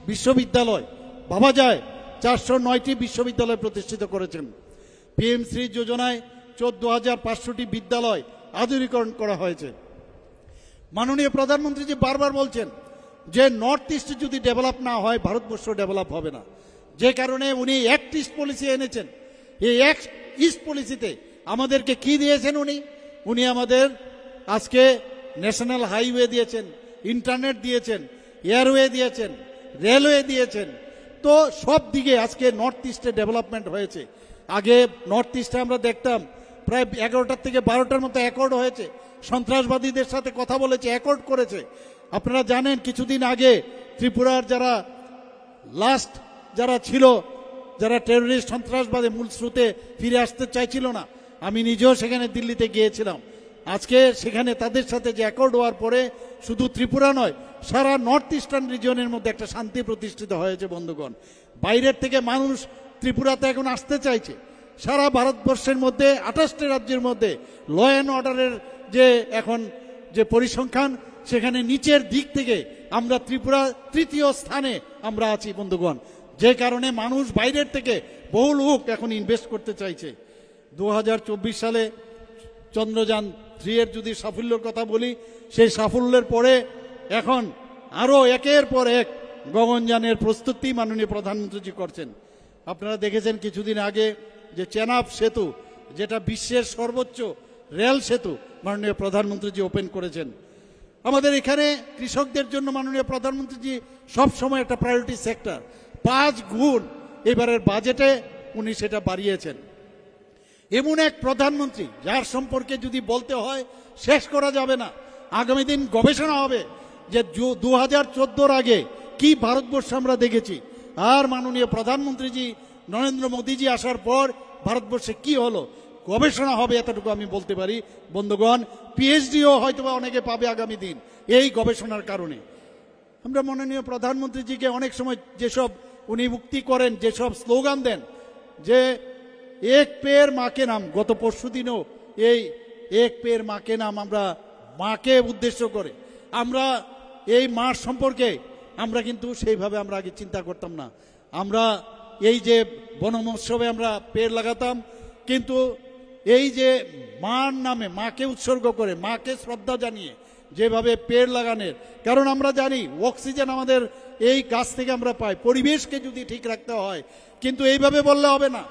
Speaker 1: বিশ্ববিদ্যালয়, ভাবা যায় 409টি বিশ্ববিদ্যালয় প্রতিষ্ঠিত করেছেন। PM শ্রী যোজনায় 14,500টি বিদ্যালয় আধুনিকরণ করা হয়েছে। মাননীয় প্রধানমন্ত্রীজি বারবার বলছেন যে নর্থ ইস্ট যদি ডেভেলপ না হয় ভারতবর্ষ ডেভেলপ হবে না, যে কারণে উনি অ্যাক্ট ইস্ট পলিসি এনেছেন। এই অ্যাক্ট ইস্ট পলিসিতে আমাদেরকে কি দিয়েছেন উনি আমাদের আজকে ন্যাশনাল হাইওয়ে দিয়েছেন, ইন্টারনেট দিয়েছেন, এয়ারওয়ে দিয়েছেন, রেলওয়ে দিয়েছেন। তো সব দিকে আজকে নর্থ ইস্টে ডেভেলপমেন্ট হয়েছে। আগে নর্থ ইস্টে আমরা দেখতাম প্রায় 11টার থেকে 12টার মতো অ্যাকর্ড হয়েছে, সন্ত্রাসবাদীদের সাথে কথা বলেছে, অ্যাকর্ড করেছে। আপনারা জানেন কিছুদিন আগে ত্রিপুরার যারা ছিল, যারা টেররিস্ট সন্ত্রাসবাদী মূল স্রোতে ফিরে আসতে চাইছিল না, আমি নিজেও সেখানে দিল্লিতে গিয়েছিলাম। আজকে সেখানে তাদের সাথে যে অ্যাকর্ড হওয়ার পরে শুধু ত্রিপুরা নয়, সারা নর্থ ইস্টার্ন রিজনের মধ্যে একটা শান্তি প্রতিষ্ঠিত হয়েছে। বন্ধুগণ, বাইরের থেকে মানুষ ত্রিপুরাতে এখন আসতে চাইছে। সারা ভারতবর্ষের মধ্যে 28টি রাজ্যের মধ্যে ল অ্যান্ড অর্ডারের যে এখন যে পরিসংখ্যান, সেখানে নিচের দিক থেকে আমরা ত্রিপুরা 3য় স্থানে আমরা আছি। বন্ধুগণ, যে কারণে মানুষ বাইরের থেকে বহু লোক এখন ইনভেস্ট করতে চাইছে। 2024 সালে চন্দ্রযান 3 এর যদি সাফল্যের কথা বলি, সেই সাফল্যের পরে এখন আরো একের পর এক গগনযানের প্রস্তুতি মাননীয় প্রধানমন্ত্রীজি করছেন। আপনারা দেখেছেন কিছুদিন আগে যে চেনাব সেতু, যেটা বিশ্বের সর্বোচ্চ রেল সেতু, মাননীয় প্রধানমন্ত্রীজি ওপেন করেছেন। আমাদের এখানে কৃষকদের জন্য মাননীয় প্রধানমন্ত্রীজি সবসময় একটা প্রায়োরিটি সেক্টর 5 গুণ এবারের বাজেটে উনি সেটা বাড়িয়েছেন। এমন এক প্রধানমন্ত্রী যার সম্পর্কে যদি বলতে হয় শেষ করা যাবে না। আগামী দিন গবেষণা হবে যে 2014-র আগে কি ভারতবর্ষ আমরা দেখেছি, আর মাননীয় প্রধানমন্ত্রীজি নরেন্দ্র মোদীজি আসার পর ভারতবর্ষে কি হলো, গবেষণা হবে, এতটুকু আমি বলতে পারি। বন্ধুগণ, PhDও হয়তো অনেকে পাবে আগামী দিন এই গবেষণার কারণে। আমরা মাননীয় প্রধানমন্ত্রীজিকে অনেক সময় যেসব উনি উক্তি করেন, যেসব স্লোগান দেন, যে এক পের মাকে নাম, গত পরশুদিনও এই এক পের মাকে নাম আমরা মাকে উদ্দেশ্য করে আমরা এই মার সম্পর্কে আমরা কিন্তু সেইভাবে আমরা আগে চিন্তা করতাম না। আমরা এই যে বন মহোৎসবে আমরা পেড় লাগাতাম, কিন্তু এই যে মার নামে মাকে উৎসর্গ করে, মাকে শ্রদ্ধা জানিয়ে যেভাবে পেড় লাগানোর, কারণ আমরা জানি অক্সিজেন আমাদের এই গাছ থেকে আমরা পাই, পরিবেশকে যদি ঠিক রাখতে হয়। কিন্তু এইভাবে বললে হবে না,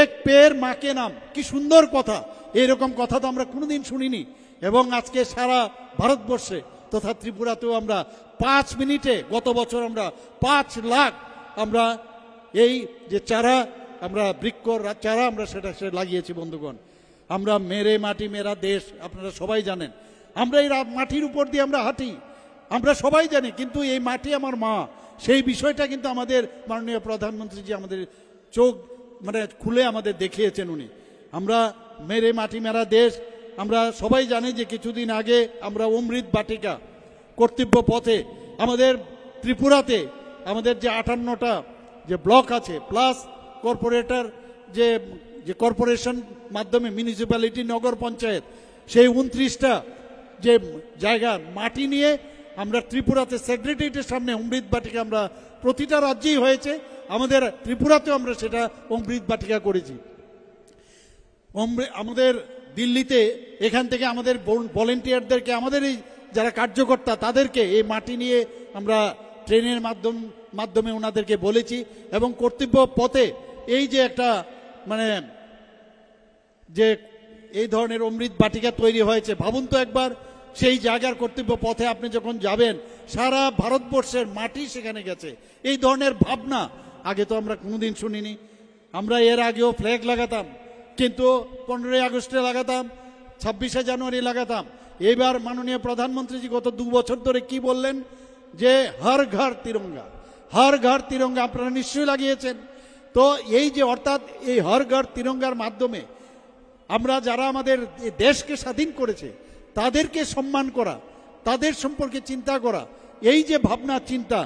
Speaker 1: এক পের মাকে নাম, কি সুন্দর কথা। এইরকম কথা তো আমরা কোনোদিন শুনিনি। এবং আজকে সারা ভারতবর্ষে তথা ত্রিপুরাতেও আমরা 5 মিনিটে, গত বছর আমরা 5 লাখ আমরা এই যে চারা, আমরা বৃক্ষ চারা আমরা সেটা লাগিয়েছি। বন্ধুগণ, আমরা মেরে মাটি মেরা দেশ, আপনারা সবাই জানেন। আমরা এই মাটির উপর দিয়ে আমরা হাঁটি, আমরা সবাই জানি, কিন্তু এই মাটি আমার মা, সেই বিষয়টা কিন্তু আমাদের মাননীয় প্রধানমন্ত্রীজি আমাদের চোখ খুলে আমাদের দেখিয়েছেন উনি। আমরা মেরে মাটি মেরা দেশ। আমরা সবাই জানি যে কিছুদিন আগে আমরা অমৃত বাটিকা কর্তব্য পথে আমাদের ত্রিপুরাতে আমাদের যে 58টা যে ব্লক আছে, প্লাস কর্পোরেটর যে কর্পোরেশন মাধ্যমে মিউনিসিপ্যালিটি, নগর পঞ্চায়েত, সেই 29টা যে জায়গা মাটি নিয়ে আমরা ত্রিপুরাতে সেক্রেটারিয়েটের সামনে অমৃত বাটিকা আমরা প্রতিটা রাজ্যেই হয়েছে, আমাদের ত্রিপুরাতেও আমরা সেটা অমৃত বাটিকা করেছি। আমাদের দিল্লিতে এখান থেকে আমাদের ভলেন্টিয়ারদেরকে, আমাদের এই যারা কার্যকর্তা, তাদেরকে এই মাটি নিয়ে আমরা ট্রেনের মাধ্যমে ওনাদেরকে বলেছি, এবং কর্তব্য পথে এই যে একটা মানে যে এই ধরনের অমৃত বাটিকা তৈরি হয়েছে, ভাবুন তো একবার সেই জায়গার কর্তব্য পথে আপনি যখন যাবেন, সারা ভারতবর্ষের মাটি সেখানে গেছে। এই ধরনের ভাবনা আগে তো আমরা কোনোদিন শুনিনি। আমরা এর আগেও ফ্ল্যাগ লাগাতাম, কিন্তু 15ই আগস্টে লাগাতাম, 26শে জানুয়ারি লাগাতাম। এবার মাননীয় প্রধানমন্ত্রীজি গত 2 বছর ধরে কি বললেন যে হর ঘর তিরঙ্গা, হর ঘর তিরঙ্গা আপনারা নিশ্চয়ই লাগিয়েছেন। তো এই যে অর্থাৎ এই হর ঘর তিরঙ্গার মাধ্যমে আমরা যারা আমাদের দেশকে স্বাধীন করেছে তাদেরকে সম্মান করা, তাদের সম্পর্কে চিন্তা করা, এই যে ভাবনা চিন্তা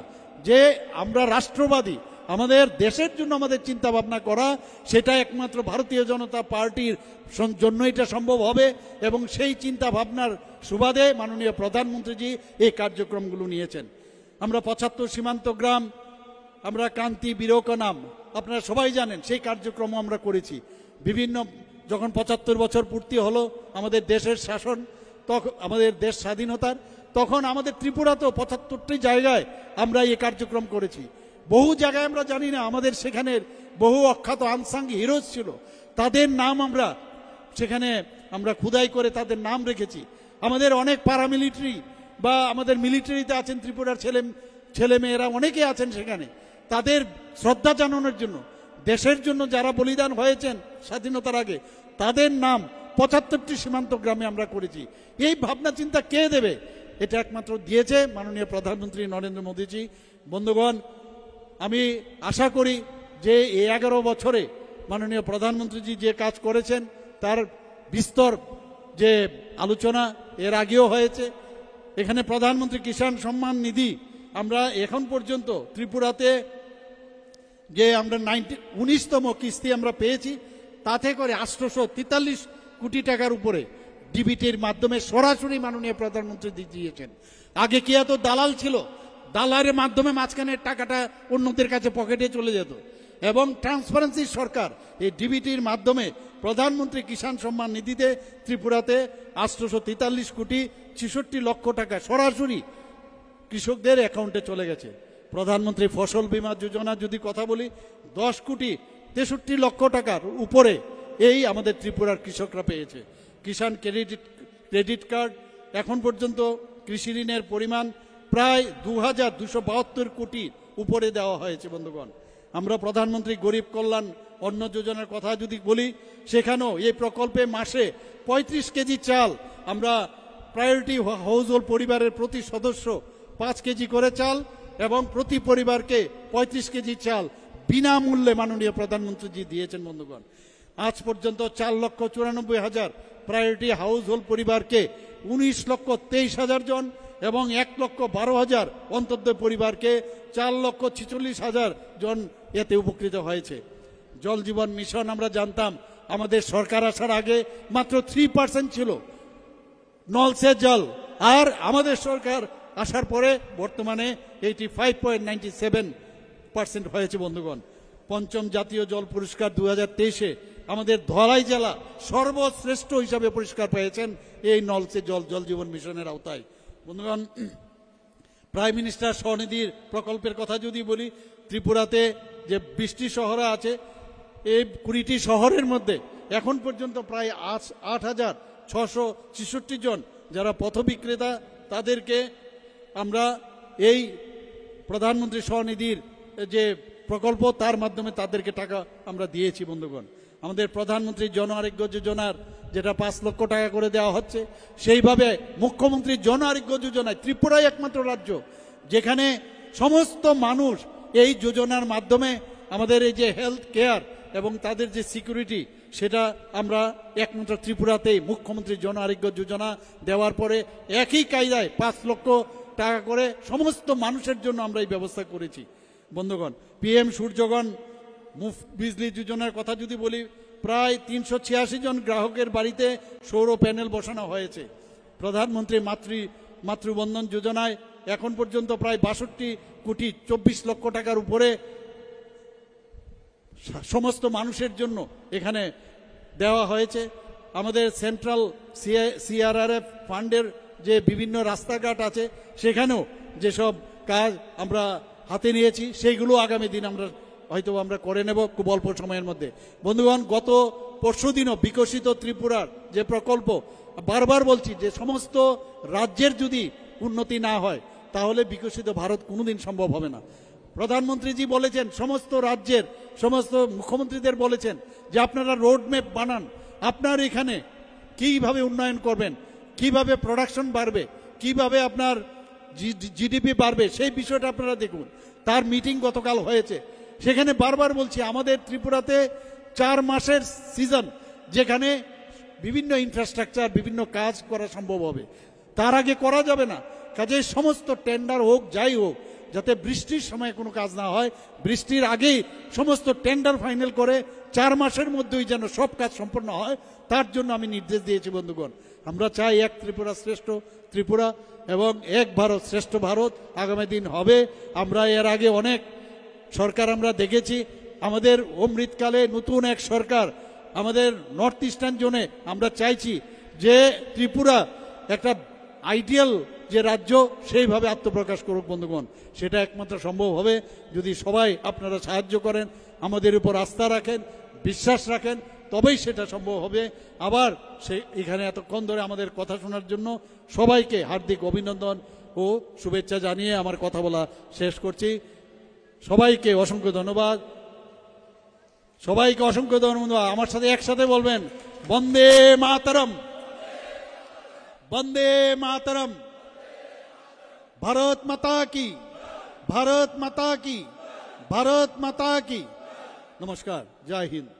Speaker 1: যে আমরা রাষ্ট্রবাদী, আমাদের দেশের জন্য আমাদের চিন্তা ভাবনা করা, সেটা একমাত্র ভারতীয় জনতা পার্টির জন্য এটা সম্ভব হবে। এবং সেই চিন্তা ভাবনার সুবাদে মাননীয় প্রধানমন্ত্রীজি এই কার্যক্রমগুলো নিয়েছেন। আমরা 75 সীমান্ত গ্রাম, আমরা কান্তি বিরোকা নাম আপনারা সবাই জানেন, সেই কার্যক্রম আমরা করেছি। বিভিন্ন যখন 75 বছর পূর্তি হলো আমাদের দেশের শাসন, তখন আমাদের দেশ স্বাধীনতার, তখন আমাদের ত্রিপুরাতেও 75টি জায়গায় আমরা এই কার্যক্রম করেছি। বহু জায়গায় আমরা জানি না, আমাদের সেখানের বহু অখ্যাত আনসাং হিরোজ ছিল, তাদের নাম আমরা সেখানে আমরা খোদাই করে তাদের নাম রেখেছি। আমাদের অনেক প্যারামিলিটারি বা আমাদের মিলিটারিতে আছেন ত্রিপুরার ছেলে মেয়েরা অনেকে আছেন সেখানে, তাদের শ্রদ্ধা জানানোর জন্য, দেশের জন্য যারা বলিদান হয়েছেন স্বাধীনতার আগে, তাদের নাম 75টি সীমান্ত গ্রামে আমরা করেছি। এই ভাবনা চিন্তা কে দেবে? এটা একমাত্র দিয়েছে মাননীয় প্রধানমন্ত্রী নরেন্দ্র মোদীজি। বন্ধুগণ, আমি আশা করি যে এই 11 বছরে মাননীয় প্রধানমন্ত্রীজি যে কাজ করেছেন তার বিস্তর যে আলোচনা এর আগেও হয়েছে। এখানে প্রধানমন্ত্রী কিষাণ সম্মান নিধি আমরা এখন পর্যন্ত ত্রিপুরাতে যে আমরা 19তম কিস্তি আমরা পেয়েছি, তাতে করে 843 কোটি টাকার উপরে ডিবিটির মাধ্যমে সরাসরি মাননীয় প্রধানমন্ত্রী দিয়েছেন। আগে কি এত দালাল ছিল? দালালের মাধ্যমে মাঝখানে টাকাটা অন্যদের কাছে পকেটে চলে যেত। এবং ট্রান্সপারেন্সি সরকার এই ডিবিটির মাধ্যমে প্রধানমন্ত্রী কিষাণ সম্মান নিধিতে ত্রিপুরাতে 843 কোটি 66 লক্ষ টাকা সরাসরি কৃষকদের অ্যাকাউন্টে চলে গেছে। প্রধানমন্ত্রী ফসল বীমা যোজনা যদি কথা বলি, 10 কোটি 63 লক্ষ টাকার উপরে এই আমাদের ত্রিপুরার কৃষকরা পেয়েছে। কিষাণ ক্রেডিট কার্ড এখন পর্যন্ত কৃষি ঋণের পরিমাণ প্রায় 2272 কোটি উপরে দেওয়া হয়েছে। বন্ধুগণ, আমরা প্রধানমন্ত্রী গরিব কল্যাণ অন্ন যোজনার কথা যদি বলি, সেখানেও এই প্রকল্পে মাসে 35 কেজি চাল আমরা প্রায়োরিটি হাউস হোল্ড পরিবারের প্রতি সদস্য 5 কেজি করে চাল এবং প্রতি পরিবারকে 35 কেজি চাল বিনামূল্যে মাননীয় প্রধানমন্ত্রীজি দিয়েছেন। বন্ধুগণ, আজ পর্যন্ত 4,94,000 প্রায়োরিটি হাউস হোল্ড পরিবারকে 19,23,000 জন এবং 1,12,000 অন্তর্দয় পরিবারকে 4,46,000 জন এতে উপকৃত হয়েছে। জল জীবন মিশন আমরা জানতাম আমাদের সরকার আসার আগে মাত্র 3% ছিল নল সে জল, আর আমাদের সরকার আসার পরে বর্তমানে 85.97% হয়েছে। বন্ধুগণ, পঞ্চম জাতীয় জল পুরস্কার 2023-এ আমাদের ধলাই জেলা সর্বশ্রেষ্ঠ হিসাবে পুরস্কার পেয়েছেন এই নল সে জল জল জীবন মিশনের আওতায়। বন্ধুগণ, প্রাইম মিনিস্টার স্বনিধির প্রকল্পের কথা যদি বলি, ত্রিপুরাতে যে 20টি শহর আছে, এই 20টি শহরের মধ্যে এখন পর্যন্ত প্রায় 8,666 জন যারা পথ বিক্রেতা, তাদেরকে আমরা এই প্রধানমন্ত্রী স্বনিধির যে প্রকল্প তার মাধ্যমে তাদেরকে টাকা আমরা দিয়েছি। বন্ধুগণ, আমাদের প্রধানমন্ত্রী জন আরোগ্য যোজনার যেটা 5 লক্ষ টাকা করে দেওয়া হচ্ছে, সেইভাবে মুখ্যমন্ত্রী জন আরোগ্য যোজনায় ত্রিপুরাই একমাত্র রাজ্য যেখানে সমস্ত মানুষ এই যোজনার মাধ্যমে আমাদের এই যে হেলথ কেয়ার এবং তাদের যে সিকিউরিটি, সেটা আমরা একমাত্র ত্রিপুরাতেই মুখ্যমন্ত্রী জন আরোগ্য যোজনা দেওয়ার পরে একই কায়দায় 5 লক্ষ টাকা করে সমস্ত মানুষের জন্য আমরা এই ব্যবস্থা করেছি। বন্ধুগণ, PM সূর্যগণ বিজলি যোজনার কথা যদি বলি, প্রায় 386 জন গ্রাহকের বাড়িতে সৌর প্যানেল বসানো হয়েছে। প্রধানমন্ত্রী মাতৃবন্ধন যোজনায় এখন পর্যন্ত প্রায় 62 কোটি 24 লক্ষ টাকার উপরে সমস্ত মানুষের জন্য এখানে দেওয়া হয়েছে। আমাদের সেন্ট্রাল CRRF ফান্ডের যে বিভিন্ন রাস্তাঘাট আছে, সেখানেও যেসব কাজ আমরা হাতে নিয়েছি, সেইগুলো আগামী দিন আমরা হয়তো আমরা করে নেব খুব অল্প সময়ের মধ্যে। বন্ধুগণ, গত পরশুদিনও বিকশিত ত্রিপুরার যে প্রকল্প, বারবার বলছি যে সমস্ত রাজ্যের যদি উন্নতি না হয় তাহলে বিকশিত ভারত কোনোদিন সম্ভব হবে না। প্রধানমন্ত্রীজি বলেছেন, সমস্ত রাজ্যের সমস্ত মুখ্যমন্ত্রীদের বলেছেন যে আপনারা রোড ম্যাপ বানান, আপনার এখানে কীভাবে উন্নয়ন করবেন, কিভাবে প্রোডাকশন বাড়বে, কিভাবে আপনার জিডিপি বাড়বে, সেই বিষয়টা আপনারা দেখুন। তার মিটিং গতকাল হয়েছে, সেখানে বারবার বলছি আমাদের ত্রিপুরাতে 4 মাসের সিজন, যেখানে বিভিন্ন ইনফ্রাস্ট্রাকচার বিভিন্ন কাজ করা সম্ভব হবে, তার আগে করা যাবে না। কাজে সমস্ত টেন্ডার হোক যাই হোক, যাতে বৃষ্টির সময় কোনো কাজ না হয়, বৃষ্টির আগেই সমস্ত টেন্ডার ফাইনাল করে 4 মাসের মধ্যেই যেন সব কাজ সম্পন্ন হয়, তার জন্য আমি নির্দেশ দিয়েছি। বন্ধুগণ, আমরা চাই এক ত্রিপুরা শ্রেষ্ঠ ত্রিপুরা এবং এক ভারত শ্রেষ্ঠ ভারত আগামী দিন হবে। আমরা এর আগে অনেক সরকার আমরা দেখেছি, আমাদের অমৃতকালে নতুন এক সরকার আমাদের নর্থ ইস্টার্ন জোনে আমরা চাইছি যে ত্রিপুরা একটা আইডিয়াল যে রাজ্য সেইভাবে আত্মপ্রকাশ করুক। বন্ধুগণ, সেটা একমাত্র সম্ভব হবে যদি সবাই আপনারা সাহায্য করেন, আমাদের উপর আস্থা রাখেন, বিশ্বাস রাখেন, তবেই সেটা সম্ভব হবে। আবার এখানে এতক্ষণ ধরে আমাদের কথা শোনার জন্য সবাইকে হার্দিক অভিনন্দন ও শুভেচ্ছা জানিয়ে আমার কথা বলা শেষ করছি। সবাইকে অসংখ্য ধন্যবাদ, সবাইকে অসংখ্য ধন্যবাদ। আমার সাথে একসাথে বলবেন, বন্দে মাতরম, বন্দে মাতরম, ভারত মাতা কি, ভারত মাতা কি, ভারত মাতা কি। নমস্কার, জয় হিন্দ।